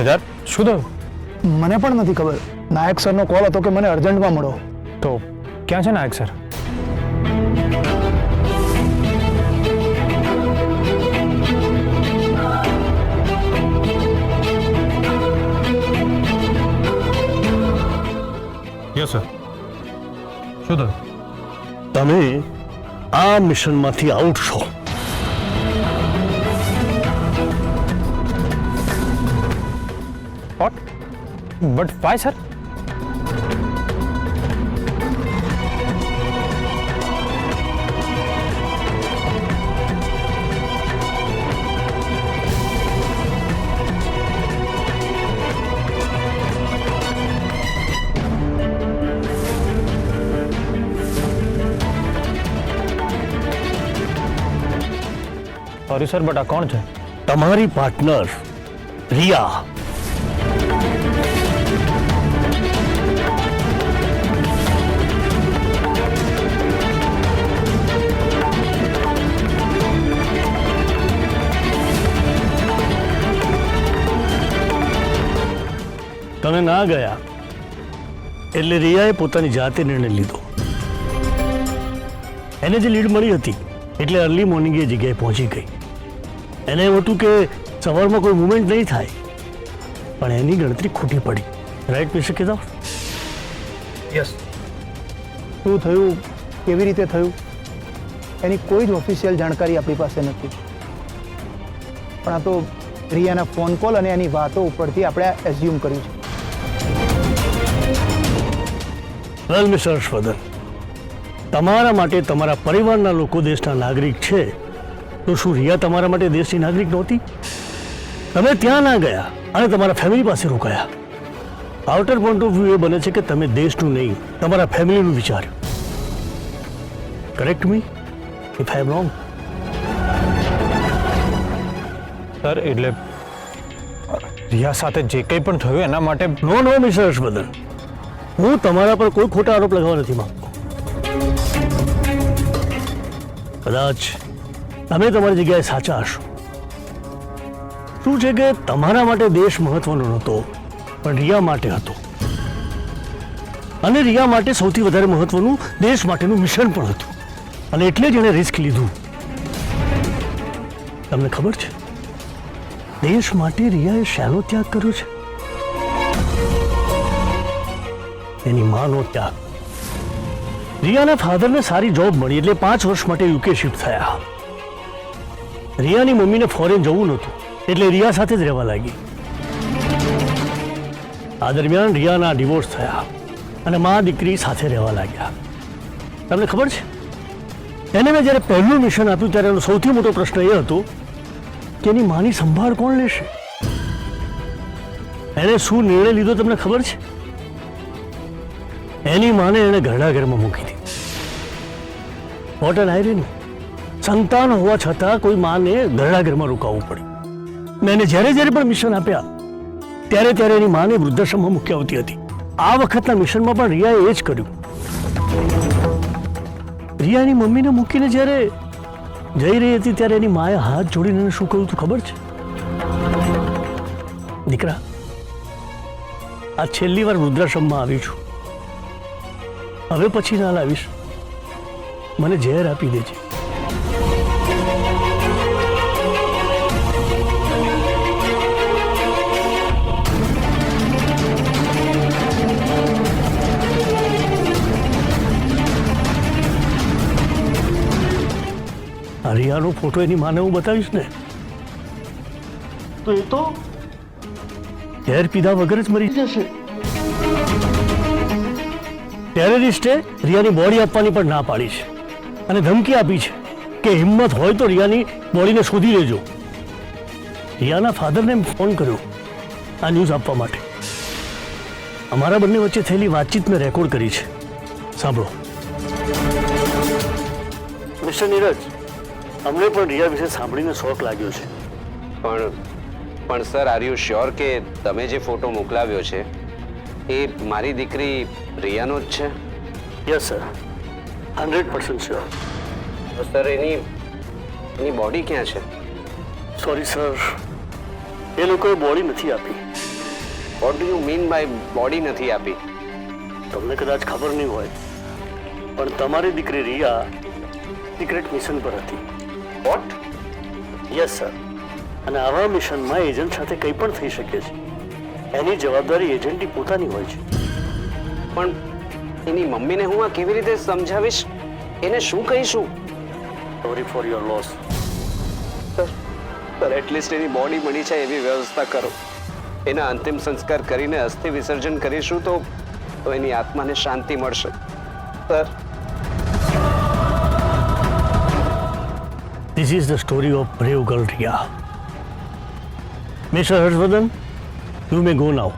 સિદ્ધાર્થ, શું થયું? મને પણ નથી ખબર. નાયક સરનો કોલ હતો કે મને અર્જન્ટમાં મળો. તો ક્યાં છે નાયક સર? Yes sir. શું થયું? તમે આ મિશનમાંથી આઉટ છો. What? But why sir? Sorry sir, but આ કોણ છે? તમારી પાર્ટનર રિયા. તમે ના ગયા એટલે રિયાએ પોતાની જાતે નિર્ણય લીધો. એને જે લીડ મળી હતી એટલે અર્લી મોર્નિંગે જગ્યાએ પહોંચી ગઈ. એને એમ હતું કે સવારમાં કોઈ મુવમેન્ટ નહીં થાય, પણ એની ગણતરી ખોટી પડી. Right mister Kedar? યસ. શું થયું, કેવી રીતે થયું, એની કોઈ જ ઓફિશિયલ જાણકારી આપણી પાસે નથી. પણ આ તો રિયાના ફોન કોલ અને એની વાતો ઉપરથી આપણે એઝ્યુમ કર્યું છે. વેલ મિસ્ટર હર્ષવર્ધન, તમારા માટે તમારા પરિવારના લોકો દેશના નાગરિક છે, તો શું રિયા તમારા માટે દેશની નાગરિક નહોતી? તમે ત્યાં ના ગયા અને તમારા ફેમિલી પાસે રોકાયા. આઉટર પોઈન્ટ ઓફ વ્યૂ એ બને છે કે તમે દેશનું નહીં, તમારા ફેમિલીનું વિચાર્યું. Correct me if I M wrong. Sir, એટલે રિયા સાથે જે કંઈ પણ થયું એના માટે નો નો મિસ્ટર હર્ષવર્ધન, હું તમારા પર કોઈ ખોટા આરોપ લગાવવા નથી માંગતો. કદાચ તમે તમારી જગ્યાએ સાચા હશો. શું છે કે તમારા માટે દેશ મહત્વનો નહોતો, પણ રિયા માટે હતો. અને રિયા માટે સૌથી વધારે મહત્વનું દેશ માટેનું મિશન પણ હતું, અને એટલે જ એણે રિસ્ક લીધું. તમને ખબર છે દેશ માટે રિયાએ શાનો ત્યાગ કર્યો છે? એની માનો ત્યાગ. રિયાના ફાધરને સારી જોબ મળી એટલે 5 વર્ષ માટે યુકે શિફ્ટ થયા. રિયાની મમ્મીને ફોરેન જવું નહોતું એટલે રિયા સાથે જ રહેવા લાગી. આ દરમિયાન રિયાના ડિવોર્સ થયા અને મા દીકરી સાથે રહેવા લાગ્યા. તમને ખબર છે એને મેં જ્યારે પહેલું મિશન આપ્યું ત્યારે એનો સૌથી મોટો પ્રશ્ન એ હતો કે એની માની સંભાળ કોણ લેશે? એને શું નિર્ણય લીધો તમને ખબર છે? એની માને એને ઘરડા ઘરમાં મૂકી દીધી. What an irony! સંતાન હોવા છતાં કોઈ માને ઘરડા ઘરમાં રોકાવવું પડ્યું. મેં એને જ્યારે જ્યારે પણ મિશન આપ્યા ત્યારે ત્યારે એની માને વૃદ્ધાશ્રમમાં મૂકી આવતી હતી. આ વખતના મિશનમાં પણ રિયાએ એ જ કર્યું. રિયાની મમ્મીને મૂકીને જ્યારે જઈ રહી હતી ત્યારે એની માએ હાથ જોડીને એને શું કહ્યું તું ખબર છે? દીકરા, આ છેલ્લી વાર વૃદ્ધાશ્રમમાં આવી છું, હવે પછી ના લાવીશ. મને ઝેર આપી દેજે. રિયાનો ફોટો એની માને હું બતાવીશ ને તો એ તો ઝેર પીધા વગર જ મરી જશે. ટેરરિસ્ટે રિયાની બોડી આપવાની પણ ના પાડી છે અને ધમકી આપી છે કે હિંમત હોય તો રિયાની બોડીને શોધી લેજો. રિયાના ફાધરને ફોન કર્યો આ ન્યૂઝ આપવા માટે. અમારા બંને વચ્ચે થયેલી વાતચીત મેં રેકોર્ડ કરી છે, સાંભળો. મિસ્ટર નીરજ, અમને પણ રિયા વિશે સાંભળીને શોખ લાગ્યો છે. પણ સર, આર યુ શ્યોર કે તમે જે ફોટો મોકલાવ્યો છે એ મારી દીકરી રિયાનો જ છે? Yes sir, 100% sure. સર, એની બોડી ક્યાં છે? સોરી સર, એ લોકોએ બોડી નથી આપી. What do you mean by body નથી આપી? તમને કદાચ ખબર નહીં હોય, પણ તમારી દીકરી રિયા સિક્રેટ મિશન પર હતી. વોટ? Yes sir. અને આવા મિશનમાં એજન્ટ સાથે કંઈ પણ થઈ શકે છે. એની જવાબદારી એજન્ટની પોતાની હોય છે. પણ એની મમ્મીને હું આ કેવી રીતે સમજાવીશ? એને શું કહીશું? Sorry for your loss. Sir at least any body મળી છે એવી વ્યવસ્થા કરો. એના અંતિમ સંસ્કાર કરીને અસ્થિ વિસર્જન કરીશું તો એની આત્માને શાંતિ મળશે. Sir, This is the story of brave girl Riya. Mr. Harshvardhan, you may go now.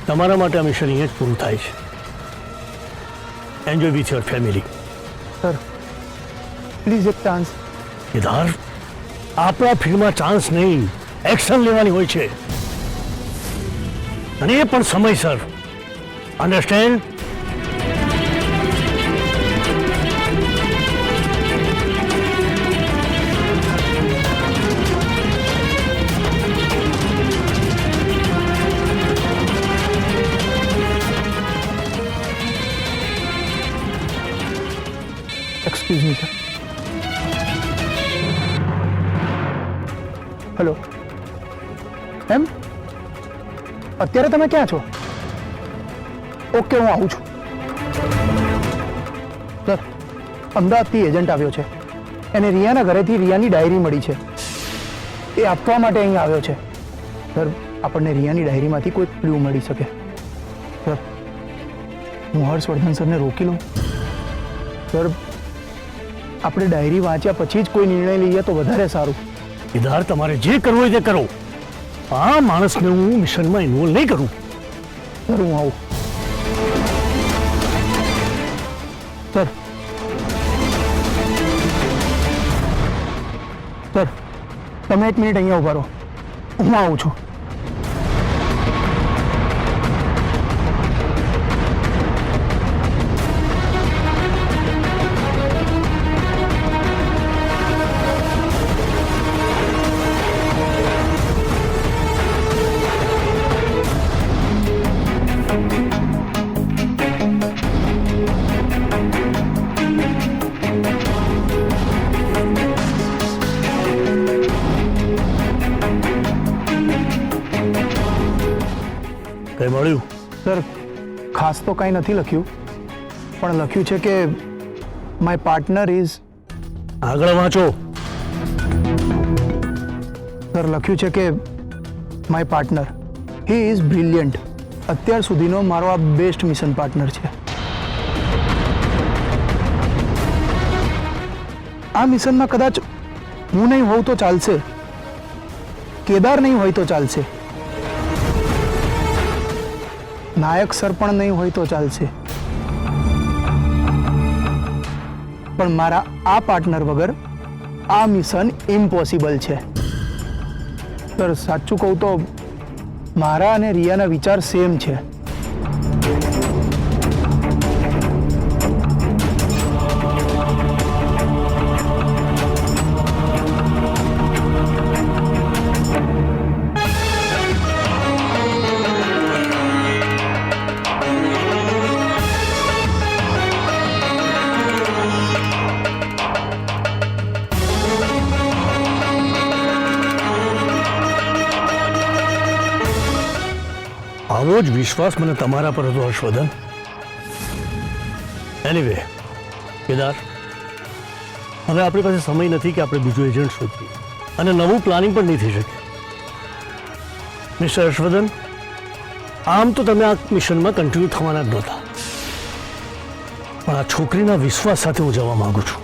તમારા માટે આ મિશન અહીંયા જ પૂરું થાય છે. Enjoy with your family. Sir please એક ચાન્સ. કેદાર, આપણા ફિલ્મમાં ચાન્સ નહીં, એક્શન લેવાની હોય છે, અને એ પણ સમયસર. Understand? Excuse me sir. Hello, એમ અત્યારે તમે ક્યાં છો? ઓકે, હું આવું છું. સર, અમદાવાદથી એજન્ટ આવ્યો છે. એને રિયાના ઘરેથી રિયાની ડાયરી મળી છે. એ આપવા માટે અહીં આવ્યો છે. સર, આપણને રિયાની ડાયરીમાંથી કોઈ ક્લુ મળી શકે. સર, હું હર્ષવર્ધન સરને રોકી લઉં? સર, આપણે ડાયરી વાંચ્યા પછી જ કોઈ નિર્ણય લઈએ તો વધારે સારું. કેદાર, તમારે જે કરવું હોય તે કરો. આ માણસને હું મિશનમાં ઇન્વોલ્વ નહીં કરું. સર, હું આવું. સર, સર, તમે એક મિનિટ અહીંયા ઉભા રહો. હું આવું છું. કંઈ મળ્યું? સર, ખાસ તો કાંઈ નથી લખ્યું, પણ લખ્યું છે કે માય પાર્ટનર ઇઝ. આગળ વાંચો. સર, લખ્યું છે કે my partner he is brilliant. અત્યાર સુધીનો મારો આ બેસ્ટ મિશન પાર્ટનર છે. આ મિશનમાં કદાચ હું નહીં હોઉં તો ચાલશે, કેદાર નહીં હોય તો ચાલશે, નાયક સર પણ નહીં હોય તો ચાલશે, પણ મારા આ પાર્ટનર વગર આ મિશન ઇમ્પોસિબલ છે. સર, સાચું કહું તો મારા અને રિયાના વિચાર સેમ છે. આવો જ વિશ્વાસ મને તમારા પર હતો હર્ષવર્ધન. એનીવે કેદાર, હવે આપણી પાસે સમય નથી કે આપણે બીજો એજન્ટ શોધીએ, અને નવું પ્લાનિંગ પણ નહીં થઈ શકે. મિસ્ટર હર્ષવર્ધન, આમ તો તમે આ મિશનમાં કન્ટિન્યુ થવાના જ નહોતા, પણ આ છોકરીના વિશ્વાસ સાથે હું જવા માંગુ છું.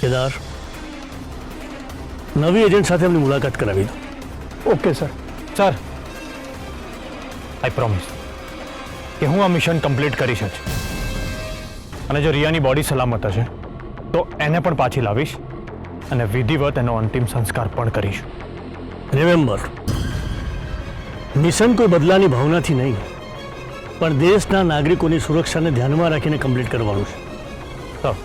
કેદાર, નવી એજન્ટ સાથે એમની મુલાકાત કરાવી દો. Okay sir. સર, આઈ પ્રોમિસ કે હું આ મિશન કમ્પ્લીટ કરીશ જ. અને જો રિયાની બોડી સલામત હશે તો એને પણ પાછી લાવીશ અને વિધિવત એનો અંતિમ સંસ્કાર પણ કરીશ. રિમેમ્બર, મિશન કોઈ બદલાની ભાવનાથી નહીં, પણ દેશના નાગરિકોની સુરક્ષાને ધ્યાનમાં રાખીને કમ્પ્લીટ કરવાનું છે. સર,